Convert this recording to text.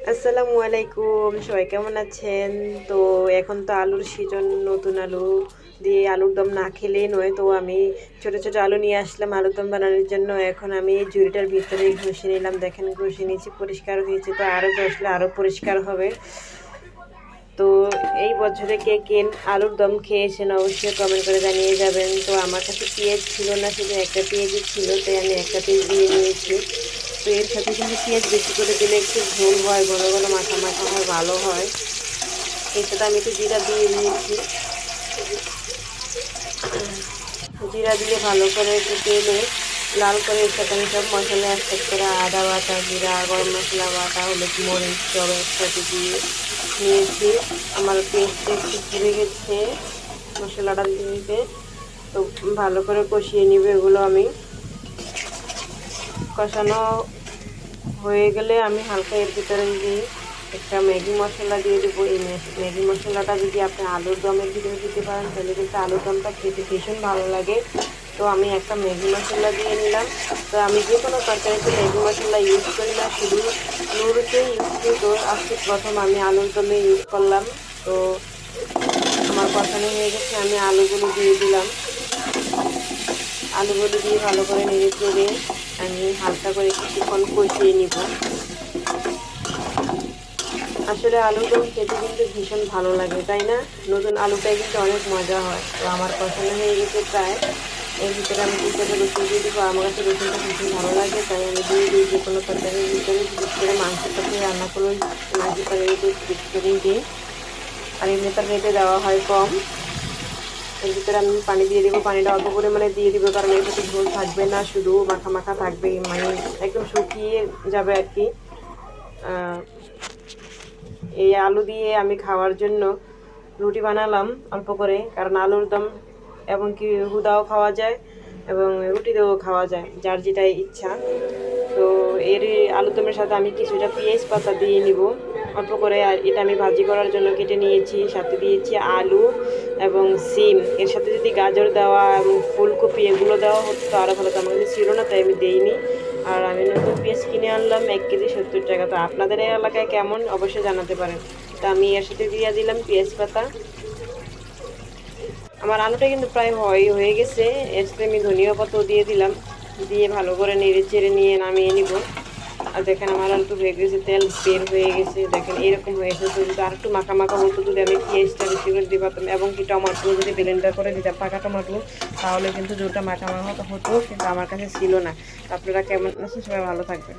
আসসালামু আলাইকুম, সবাই কেমন আছেন? তো এখন তো আলুর সিজন, নতুন আলু দিয়ে আলুর দম না খেলেই নয়। তো আমি ছোট ছোট আলু নিয়ে আসলাম আলুর দম বানানোর জন্য। এখন আমি ঝুড়িটার ভিতরে ঘষে নিলাম, দেখেন ঘষে নিয়েছি, পরিষ্কার হয়েছে। তো আরও ঘষলে আরও পরিষ্কার হবে। তো এই বছরে কে কে আলুর দম খেয়েছেন অবশ্যই কমেন্ট করে জানিয়ে যাবেন। তো আমার কাছে পেঁয়াজ ছিল না, শুধু একটা পেঁয়াজই ছিল, তাই আমি একটা পেঁয়াজ দিয়ে নিয়েছি। তো এর সাথে কিন্তু পেঁয়াজ বেশি করে দিলে একটু ঝোল হয়, ঘন ঘন মাখা মাখা হয়, ভালো হয়। এর সাথে আমি একটু জিরা দিয়ে দিয়েছি। জিরা দিয়ে ভালো করে একটু তেলে লাল করে এর সাথে আমি সব মশলা একসাথে করে আদা বাটা, জিরা, গরম মশলা বাটা, হলুদ, মরিচ সব একসাথে দিয়ে নিয়েছি। আমার পেস্টটা একটু পুড়ে গেছে মশলাটা দিতে। তো ভালো করে কষিয়ে নিবে এগুলো। আমি কষানো হয়ে গেলে আমি হালকা এর ভিতরে দিয়ে একটা ম্যাগি মশলা দিয়ে দেবো। এই ম্যাগি মশলাটা যদি আপনি আলুর দমের ভিতরে দিতে পারেন তাহলে কিন্তু আলুর দমটা খেতে ভীষণ ভালো লাগে। তো আমি একটা ম্যাগি মশলা দিয়ে নিলাম। তো আমি যে কোনো তরকারিতে ম্যাগি মশলা ইউজ করি না, শুধু নুডলসে ইউজ করি। তো আজকে প্রথম আমি আলুর দমে ইউজ করলাম। তো আমার কষানো হয়ে গেছে, আমি আলুগুলো দিয়ে দিলাম। আলুগুলো দিয়ে ভালো করে নেড়ে চেড়ে আমি হালকা করে কিছুক্ষণ কষিয়ে নিব। আসলে আলুর দম খেতে কিন্তু ভীষণ ভালো লাগে, তাই না? নতুন আলুটাই কিন্তু অনেক মজা হয়। তো আমার পছন্দ হয়ে গেছে প্রায়। এর ভিতরে আমি কিছুটা রসুন দিয়ে দেবো। আমার কাছে রসুনটা ভীষণ ভালো লাগে, তাই আমি দিয়ে দিই। যে কোনো তরকারির ভিতরে বিশেষ করে মাংসের সাথে রান্না করলে মাঝে পারে বিশেষ করেই দিই। আর এমনি তরকারিতে দেওয়া হয় কম। এর ভিতরে আমি পানি দিয়ে দেবো। পানিটা অল্প পরিমাণে দিয়ে দিব, কারণ এর সাথে ঝোল থাকবে না, শুধু মাখা মাখা থাকবে, মানে একদম শুকিয়ে যাবে আর কি। এই আলু দিয়ে আমি খাওয়ার জন্য রুটি বানালাম অল্প করে, কারণ আলুর দম এমনকি হুদাও খাওয়া যায় এবং রুটি দিয়েও খাওয়া যায়, যার যেটাই ইচ্ছা। তো এর আলুর দমের সাথে আমি কিছুটা পেঁয়াজ পাতা দিয়ে নিব অল্প করে। আর এটা আমি ভাজি করার জন্য কেটে নিয়েছি। সাথে দিয়েছি আলু এবং সিম। এর সাথে যদি গাজর দেওয়া এবং ফুলকপি এগুলো দেওয়া হতো তো আরও ভালো। তো আমার কাছে ছিল না, তাই আমি দিইনি। আর আমি নতুন পেঁয়াজ কিনে আনলাম 1 কেজি 70 টাকা। তো আপনাদের এলাকায় কেমন অবশ্যই জানাতে পারেন। তো আমি এর সাথে দিয়ে দিলাম পেঁয়াজ পাতা। আমার আলুটা কিন্তু প্রায় হয়ে গেছে। এর সাথে আমি ধনিয়া পাতাও দিয়ে দিলাম। দিয়ে ভালো করে নেড়ে চেড়ে নিয়ে নামিয়ে নিব। আর দেখেন আমার আলু হয়ে গেছে, তেল বের হয়ে গেছে, দেখেন এরকম হয়েছে। তো যদি আর একটু মাখা মাখা হতো, যদি আমি পেঁয়াজটা বেশি করে দিয়ে পারতাম এবং কি টমাটো যদি ব্লেন্ডার করে দিতাম, পাকা টমাটো, তাহলে কিন্তু জোরটা মাখা মাখা হতো। কিন্তু আমার কাছে ছিল না। আপনারা কেমন আছেন? সবাই ভালো থাকবেন।